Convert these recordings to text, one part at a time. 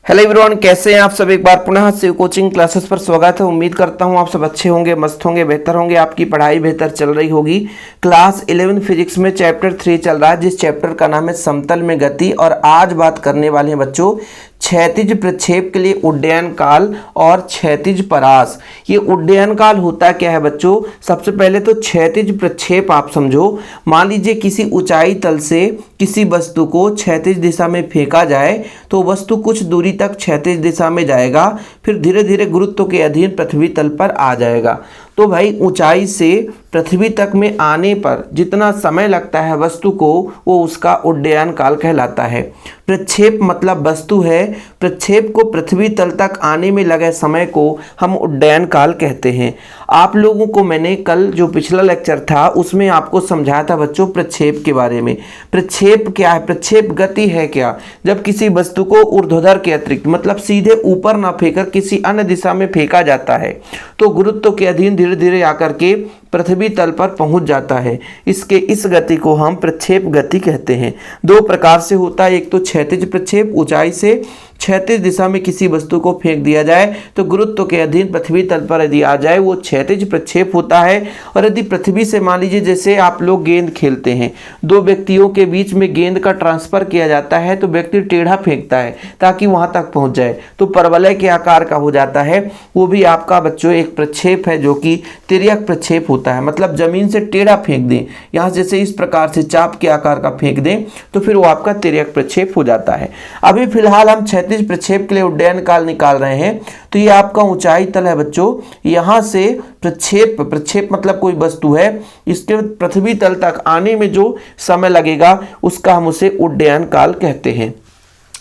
Hello everyone, कैसे हैं आप सब। एक बार पुनः शिव कोचिंग क्लासेस पर स्वागत है। उम्मीद करता हूं आप सब अच्छे होंगे, मस्त होंगे, बेहतर होंगे, आपकी पढ़ाई बेहतर चल रही होगी। क्लास 11 फिजिक्स में चैप्टर 3 चल रहा है, जिस चैप्टर का नाम है समतल में गति। और आज बात करने वाले हैं बच्चों क्षैतिज प्रक्षेप के लिए उड्डयन काल और क्षैतिज परास। ये उड्डयन काल होता क्या है बच्चों, सबसे पहले तो क्षैतिज प्रक्षेप आप समझो। मान लीजिए किसी ऊंचाई तल से किसी वस्तु को क्षैतिज दिशा में फेंका जाए तो वस्तु कुछ दूरी तक क्षैतिज दिशा में जाएगा, फिर धीरे धीरे गुरुत्व के अधीन पृथ्वी तल पर आ जाएगा। तो भाई ऊंचाई से पृथ्वी तक में आने पर जितना समय लगता है वस्तु को, वो उसका उड्डयन काल कहलाता है। प्रक्षेप मतलब वस्तु है, प्रक्षेप को पृथ्वी तल तक आने में लगे समय को हम उड्डयन काल कहते हैं। आप लोगों को मैंने कल जो पिछला लेक्चर था उसमें आपको समझाया था बच्चों प्रक्षेप के बारे में। प्रक्षेप क्या है, प्रक्षेप गति है क्या, जब किसी वस्तु को ऊर्ध्वाधर के अतिरिक्त मतलब सीधे ऊपर ना फेंककर किसी अन्य दिशा में फेंका जाता है तो गुरुत्व के अधीन धीरे धीरे आकर के पृथ्वी तल पर पहुंच जाता है। इस गति को हम प्रक्षेप गति कहते हैं। दो प्रकार से होता है, एक तो क्षैतिज प्रक्षेप, ऊंचाई से क्षैतिज दिशा में किसी वस्तु को फेंक दिया जाए तो गुरुत्व के अधीन पृथ्वी तल पर यदि आ जाए वो क्षैतिज प्रक्षेप होता है। और यदि पृथ्वी से मान लीजिए जैसे आप लोग गेंद खेलते हैं, दो व्यक्तियों के बीच में गेंद का ट्रांसफर किया जाता है तो व्यक्ति टेढ़ा फेंकता है ताकि वहां तक पहुंच जाए तो परवलय के आकार का हो जाता है। वो भी आपका बच्चों एक प्रक्षेप है जो कि तिर्यक प्रक्षेप होता है, मतलब जमीन से टेढ़ा फेंक दें, यहाँ जैसे इस प्रकार से चाप के आकार का फेंक दें तो फिर वो आपका तिर्यक प्रक्षेप हो जाता है। अभी फिलहाल हम क्षैतिज प्रक्षेप के लिए उड्डयन काल निकाल रहे हैं। तो ये आपका ऊंचाई तल है बच्चों, यहाँ से प्रक्षेप मतलब कोई वस्तु है, इसके पृथ्वी तल तक आने में जो समय लगेगा उसका हम उसे उड्डयन काल कहते हैं।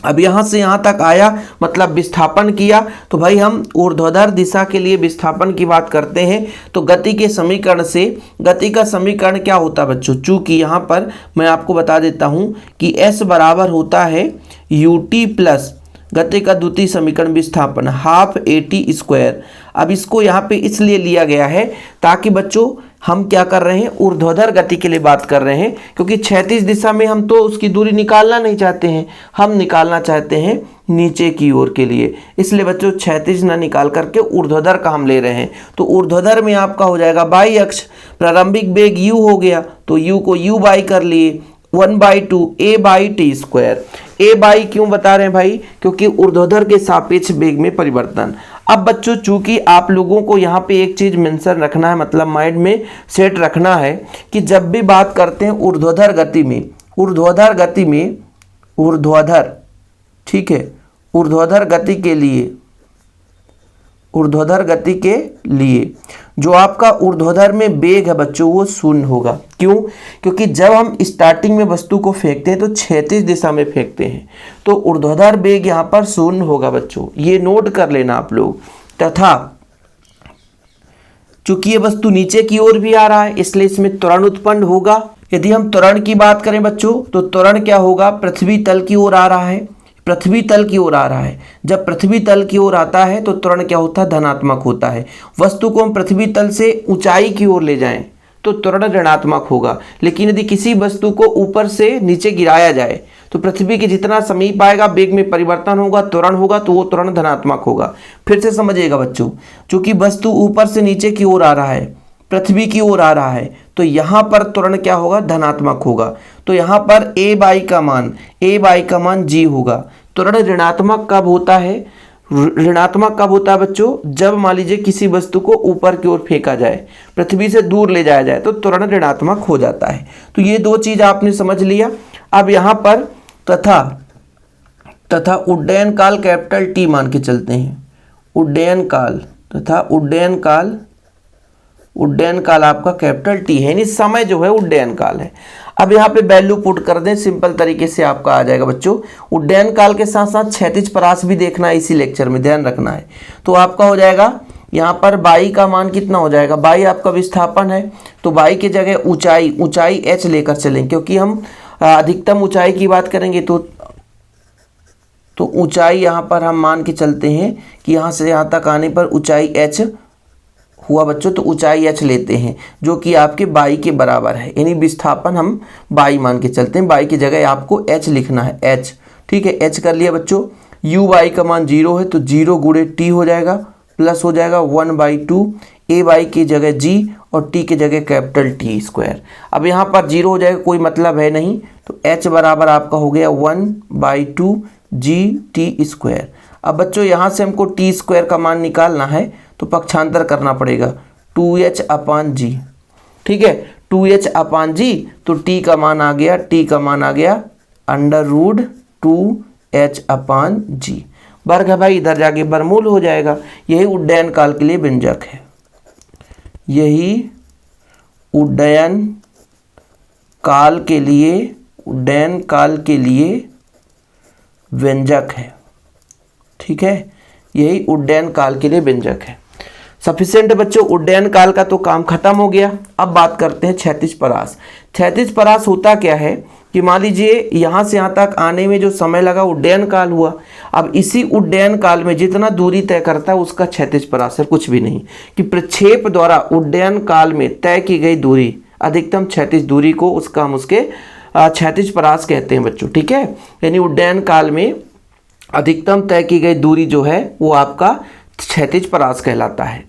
अब यहाँ से यहाँ तक आया मतलब विस्थापन किया, तो भाई हम ऊर्ध्वाधर दिशा के लिए विस्थापन की बात करते हैं। तो गति के समीकरण से गति का समीकरण क्या होता है बच्चों, चूंकि यहाँ पर मैं आपको बता देता हूँ कि S बराबर होता है ut प्लस गति का द्वितीय समीकरण विस्थापन हाफ AT स्क्वायर। अब इसको यहाँ पे इसलिए लिया गया है ताकि बच्चों हम क्या कर रहे हैं, ऊर्ध्वाधर गति के लिए बात कर रहे हैं, क्योंकि क्षैतिज दिशा में हम तो उसकी दूरी निकालना नहीं चाहते हैं, हम निकालना चाहते हैं नीचे की ओर के लिए। इसलिए बच्चों क्षैतिज ना निकाल करके ऊर्ध्वाधर का हम ले रहे हैं। तो ऊर्ध्वाधर में आपका हो जाएगा बाई अक्ष, प्रारंभिक वेग u हो गया तो u को u बाई कर लिए 1/2 a/t स्क्वायर। a बाई क्यों बता रहे हैं भाई, क्योंकि ऊर्ध्वाधर के सापेक्ष वेग में परिवर्तन। अब बच्चों चूंकि आप लोगों को यहाँ पे एक चीज मेंशन रखना है, मतलब माइंड में सेट रखना है कि जब भी बात करते हैं ऊर्ध्वाधर गति में ठीक है, ऊर्ध्वाधर गति के लिए जो आपका ऊर्ध्वाधर में वेग है बच्चों वो शून्य होगा। क्यों, क्योंकि जब हम स्टार्टिंग में वस्तु को फेंकते हैं तो क्षैतिज दिशा में फेंकते हैं, तो ऊर्ध्वाधर वेग यहाँ पर शून्य होगा बच्चों, ये नोट कर लेना आप लोग। तथा चूंकि ये वस्तु नीचे की ओर भी आ रहा है इसलिए इसमें त्वरण उत्पन्न होगा। यदि हम त्वरण की बात करें बच्चों तो त्वरण क्या होगा, पृथ्वी तल की ओर आ रहा है, जब पृथ्वी तल की ओर आता है तो त्वरण क्या होता है, धनात्मक होता है। वस्तु को हम पृथ्वी तल से ऊंचाई की ओर ले जाएं तो त्वरण ऋणात्मक होगा, लेकिन यदि किसी वस्तु को ऊपर से नीचे गिराया जाए तो पृथ्वी के जितना समीप आएगा वेग में परिवर्तन होगा, त्वरण होगा, तो वो त्वरण धनात्मक होगा। फिर से समझिएगा बच्चों, चूंकि वस्तु ऊपर से नीचे की ओर आ रहा है, पृथ्वी की ओर आ रहा है, तो यहाँ पर त्वरण क्या होगा, धनात्मक होगा। तो यहाँ पर a बाई का मान g होगा। त्वरण ऋणात्मक कब होता है, बच्चों, जब मान लीजिए किसी वस्तु को ऊपर की ओर फेंका जाए, पृथ्वी से दूर ले जाया जाए तो त्वरण ऋणात्मक हो जाता है। तो ये दो चीज आपने समझ लिया। अब यहाँ पर तथा उड्डयन काल कैपिटल T मान के चलते हैं। उड्डयन काल आपका कैपिटल T है, यानी समय जो है उड्डयन काल है। अब यहाँ पे वैल्यू पुट कर दें, सिंपल तरीके से आपका आ जाएगा बच्चों। उड्डयन काल के साथ साथ क्षैतिज परास भी देखना है इसी लेक्चर में, ध्यान रखना है। तो आपका हो जाएगा यहाँ पर बाई का मान कितना हो जाएगा, बाई आपका विस्थापन है तो बाई की जगह ऊंचाई h लेकर चलें, क्योंकि हम अधिकतम ऊंचाई की बात करेंगे तो ऊंचाई यहाँ पर हम मान के चलते हैं कि यहाँ से यहाँ तक आने पर ऊंचाई h हुआ बच्चों, तो ऊंचाई h लेते हैं जो कि आपके बाई के बराबर है, यानी विस्थापन हम बाई मान के चलते हैं। बाई की जगह आपको h लिखना है, h, ठीक है, h कर लिया बच्चों। यू बाई का मान 0 है तो 0 गुणे टी हो जाएगा, प्लस हो जाएगा 1/2 ए बाई की जगह जी और टी की जगह कैपिटल टी स्क्वायर। अब यहाँ पर 0 हो जाएगा, कोई मतलब है नहीं, तो h बराबर आपका हो गया 1/2 जी टी स्क्वायर। अब बच्चों यहाँ से हमको टी स्क्वायर का मान निकालना है तो पक्षांतर करना पड़ेगा 2h अपान जी। ठीक है, 2h अपान जी, तो टी का मान आ गया, टी का मान आ गया √2h अपान जी। वर्ग है भाई, इधर जाके वर्गमूल हो जाएगा। यही उड्डयन काल के लिए व्यंजक है, यही उड्डयन काल के लिए, उड्डयन काल के लिए व्यंजक है। ठीक है, यही उड्डयन काल के लिए व्यंजक है। सफिशिएंट बच्चों, उड्डयन काल का तो काम खत्म हो गया। अब बात करते हैं क्षैतिज परास। क्षैतिज परास होता क्या है कि मान लीजिए यहाँ से यहाँ तक आने में जो समय लगा उड्डयन काल हुआ। अब इसी उड्डयन काल में जितना दूरी तय करता है उसका क्षैतिज परास है, कुछ भी नहीं। कि प्रक्षेप द्वारा उड्डयन काल में तय की गई दूरी, अधिकतम क्षैतिज दूरी को उसका हम उसके क्षैतिज परास कहते हैं बच्चों। ठीक है, यानी उड्डयन काल में अधिकतम तय की गई दूरी जो है वो आपका क्षैतिज परास कहलाता है।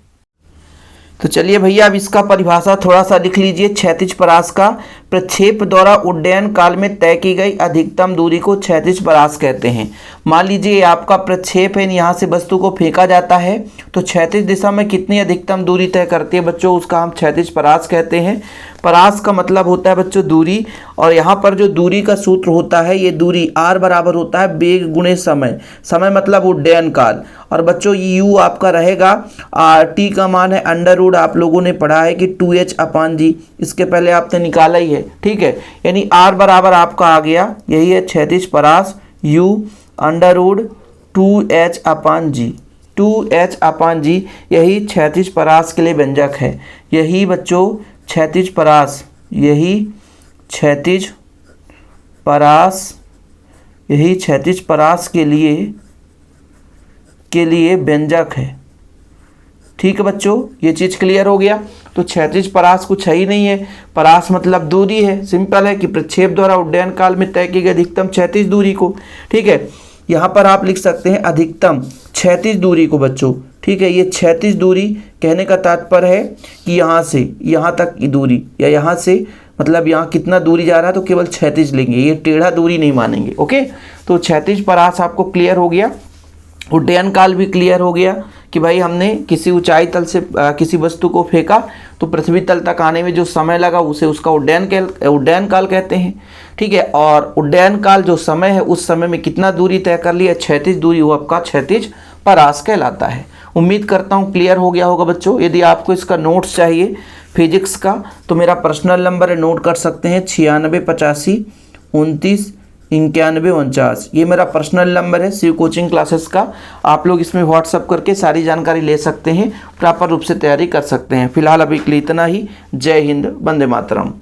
तो चलिए भैया अब इसका परिभाषा थोड़ा सा लिख लीजिए। क्षैतिज परास का, प्रक्षेप द्वारा उड्डयन काल में तय की गई अधिकतम दूरी को क्षैतिज परास कहते हैं। मान लीजिए आपका प्रक्षेप है, यहाँ से वस्तु को फेंका जाता है तो क्षैतिज दिशा में कितनी अधिकतम दूरी तय करती है बच्चों, उसका हम क्षैतिज परास कहते हैं। परास का मतलब होता है बच्चों दूरी, और यहाँ पर जो दूरी का सूत्र होता है, ये दूरी r बराबर होता है वेग गुणे समय। समय मतलब उड्डयन काल। और बच्चों ये u आपका रहेगा, t का मान है √ आप लोगों ने पढ़ा है कि 2h अपान जी, इसके पहले आपने निकाला ही है। ठीक है, यानी r बराबर आपका आ गया, यही है क्षैतिज परास, u √2h अपान जी, 2h अपान जी, यही क्षैतिज परास के लिए व्यंजक है। यही बच्चों क्षैतिज परास, यही क्षैतिज परास, यही क्षैतिज परास के लिए व्यंजक है। ठीक है बच्चों, ये चीज़ क्लियर हो गया। तो क्षैतिज परास कुछ है ही नहीं है, परास मतलब दूरी है, सिंपल है कि प्रक्षेप द्वारा उड्डयन काल में तय की गई अधिकतम क्षैतिज दूरी को। ठीक है, यहाँ पर आप लिख सकते हैं अधिकतम क्षैतिज दूरी को बच्चों। ठीक है, ये क्षैतिज दूरी कहने का तात्पर्य है कि यहाँ से यहाँ तक की दूरी, या यहाँ से मतलब यहाँ कितना दूरी जा रहा है तो केवल क्षैतिज लेंगे, ये टेढ़ा दूरी नहीं मानेंगे। ओके, तो क्षैतिज परास आपको क्लियर हो गया। उड्डयन काल भी क्लियर हो गया कि भाई हमने किसी ऊंचाई तल से किसी वस्तु को फेंका तो पृथ्वी तल तक आने में जो समय लगा उसे उसका उड्डयन काल कहते हैं। ठीक है, और उड्डयन काल जो समय है उस समय में कितना दूरी तय कर लिया, क्षैतिज दूरी, वो आपका क्षैतिज परास कहलाता है। उम्मीद करता हूँ क्लियर हो गया होगा बच्चों। यदि आपको इसका नोट्स चाहिए फिजिक्स का तो मेरा पर्सनल नंबर है, नोट कर सकते हैं 96 85 29 91 49। ये मेरा पर्सनल नंबर है शिव कोचिंग क्लासेस का। आप लोग इसमें व्हाट्सअप करके सारी जानकारी ले सकते हैं, प्रॉपर रूप से तैयारी कर सकते हैं। फिलहाल अभी के लिए इतना ही। जय हिंद, वंदे मातरम।